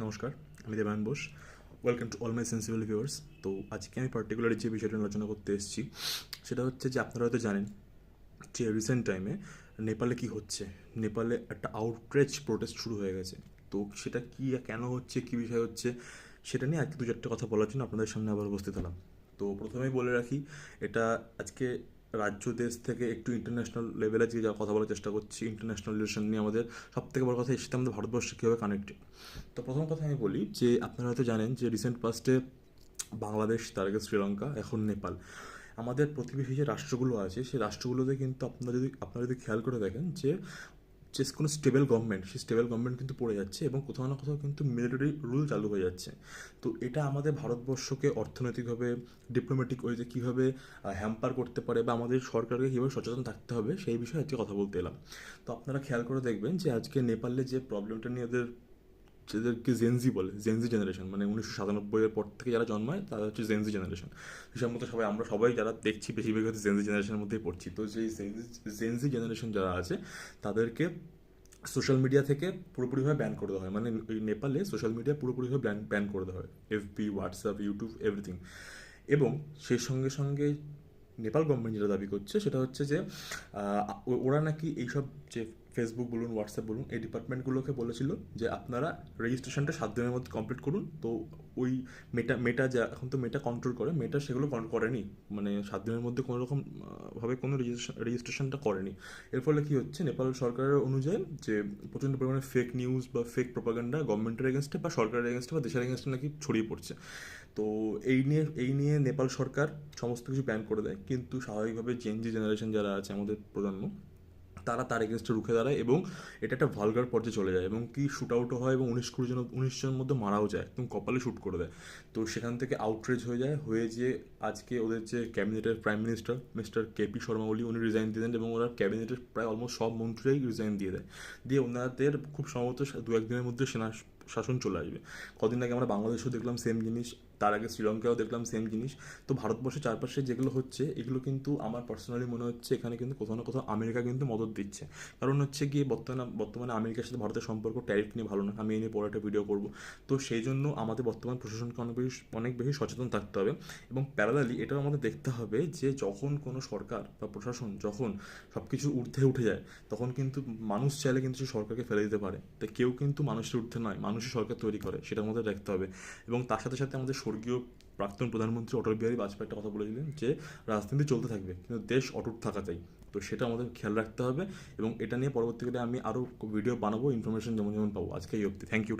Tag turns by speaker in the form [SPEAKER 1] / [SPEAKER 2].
[SPEAKER 1] নমস্কার, আমি Debayan Bose. Welcome to all my sensible viewers. তো আজকে আমি পার্টিকুলারলি যে বিষয়টা নিয়ে আলোচনা করতে এসেছি সেটা হচ্ছে যে আপনারা হয়তো জানেন যে রিসেন্ট টাইমে নেপালে কি হচ্ছে। নেপালে একটা আউটরেজ প্রোটেস্ট শুরু হয়ে গেছে। তো সেটা কি কেন হচ্ছে, কী বিষয় হচ্ছে, সেটা নিয়ে আজকে দু চারটে কথা বলার জন্য আপনাদের সামনে আবার উপস্থিত হলাম। তো প্রথমেই বলে রাখি, এটা আজকে রাজ্য দেশ থেকে একটু ইন্টারন্যাশনাল লেভেলে যে যা কথা বলার চেষ্টা করছি, ইন্টারন্যাশনাল রিলেশন নিয়ে আমাদের সবথেকে বড় কথা এর সাথে আমাদের ভারতবর্ষ কীভাবে কানেক্টেড। তো প্রথম কথা আমি বলি যে আপনারা হয়তো জানেন যে রিসেন্ট পাস্টে বাংলাদেশ, তার আগে শ্রীলঙ্কা, এখন নেপাল, আমাদের প্রতিবেশী যে রাষ্ট্রগুলো আছে সেই রাষ্ট্রগুলোতে কিন্তু আপনারা যদি খেয়াল করে দেখেন যে যে কোনো স্টেবল গভর্নমেন্ট, সেই স্টেবল গভর্নমেন্ট কিন্তু পড়ে যাচ্ছে এবং কোথাও না কোথাও কিন্তু মিলিটারি রুল চালু হয়ে যাচ্ছে। তো এটা আমাদের ভারতবর্ষকে অর্থনৈতিকভাবে, ডিপ্লোম্যাটিক ওয়েতে কীভাবে হ্যাম্পার করতে পারে বা আমাদের সরকারকে কীভাবে সচেতন থাকতে হবে সেই বিষয়ে আজকে কথা বলতে এলাম। তো আপনারা খেয়াল করে দেখবেন যে আজকে নেপালে যে প্রবলেমটা নিয়ে ওদের, যাদেরকে জেনজি বলে, জেনজি জেনারেশন, মানে 1997-এর পর থেকে যারা জন্মায় তারা হচ্ছে জেনজি জেনারেশন। হিসাব মতো আমরা সবাই যারা দেখছি বেশিরভাগ হচ্ছে জেনজি জেনারেশনের মধ্যেই পড়ছি। তো যেই জেনজি জেনারেশন যারা আছে তাদেরকে সোশ্যাল মিডিয়া থেকে পুরোপুরিভাবে ব্যান করে দেওয়া হয়। মানে ওই নেপালে সোশ্যাল মিডিয়া পুরোপুরিভাবে ব্যান করে দেওয়া হয়, এফবি, হোয়াটসঅ্যাপ, ইউটিউব, এভরিথিং। এবং সেই সঙ্গে সঙ্গে নেপাল গভর্নমেন্ট যেটা দাবি করছে সেটা হচ্ছে যে ওরা নাকি এইসব যে ফেসবুক বলুন, হোয়াটসঅ্যাপ বলুন, এই ডিপার্টমেন্টগুলোকে বলেছিল যে আপনারা রেজিস্ট্রেশনটা 7 দিনের মধ্যে কমপ্লিট করুন। তো ওই মেটা যা এখন তো মেটা কন্ট্রোল করে, মেটা সেগুলো করেনি, মানে 7 দিনের মধ্যে কোনো রকম ভাবে কোনো রেজিস্ট্রেশনটা করেনি। এর ফলে কী হচ্ছে, নেপাল সরকারের অনুযায়ী যে প্রচণ্ড পরিমাণে ফেক নিউজ বা ফেক প্রোপাগান্ডা গভর্নমেন্টের এগেনস্টে বা সরকারের এগেনস্টে বা দেশের এগেনস্টে নাকি ছড়িয়ে পড়ছে। তো এই নিয়ে নেপাল সরকার সমস্ত কিছু ব্যান করে দেয়, কিন্তু স্বাভাবিকভাবে জেনজি জেনারেশন যারা আছে আমাদের প্রজন্ম, তার এগেনস্টে রুখে দাঁড়ায় এবং এটা একটা ভালগার পর্যায়ে চলে যায় এবং কি শ্যুট আউটও হয় এবং 19-20 জনের মধ্যে মারাও যায়, একদম কপালে শ্যুট করে দেয়। তো সেখান থেকে আউটরেজ হয়ে যায়, হয়ে যে আজকে ওদের যে ক্যাবিনেটের prime minister mister KP Sharma Oli, উনি রিজাইন দিয়ে দেন এবং ওরা ক্যাবিনেটের প্রায় অলমোস্ট সব মন্ত্রীরাই রিজাইন দিয়ে দেয়। দিয়ে ওনাদের খুব সম্ভবত 2-1 দিনের মধ্যে সেনা শাসন চলে আসবে। কদিন আগে আমরা বাংলাদেশেও দেখলাম সেম জিনিস, তার আগে শ্রীলঙ্কাও দেখলাম সেম জিনিস। তো ভারতবর্ষের চারপাশে যেগুলো হচ্ছে এগুলো কিন্তু আমার পার্সোনালি মনে হচ্ছে এখানে কিন্তু কোথাও না কোথাও আমেরিকা কিন্তু মদত দিচ্ছে। কারণ হচ্ছে গিয়ে বর্তমানে আমেরিকার সাথে ভারতের সম্পর্ক ট্যারিফ নিয়ে ভালো না, আমি এই নিয়ে পরে একটা ভিডিও করবো। তো সেই জন্য আমাদের বর্তমান প্রশাসনকে অনেক বেশি সচেতন থাকতে হবে এবং প্যারালালি এটাও আমাদের দেখতে হবে যে যখন কোনো সরকার বা প্রশাসন যখন সব কিছু ঊর্ধ্বে উঠে যায় তখন কিন্তু মানুষ চাইলে কিন্তু সে সরকারকে ফেলে দিতে পারে। তাই কেউ কিন্তু মানুষের ঊর্ধ্বে নয়, মানুষই সরকার তৈরি করে, সেটা আমাদের দেখতে হবে। এবং তার সাথে সাথে আমাদের স্বর্গীয় প্রাক্তন প্রধানমন্ত্রী অটল বিহারী বাজপেয়ী একটা কথা বলেছিলেন যে রাজনীতি চলতে থাকবে কিন্তু দেশ অটুট থাকা চাই। তো সেটা আমাদের খেয়াল রাখতে হবে এবং এটা নিয়ে পরবর্তীকালে আমি আরও ভিডিও বানাবো, ইনফরমেশন যেমন যেমন পাবো। আজকে এই অবধি, থ্যাংক ইউ।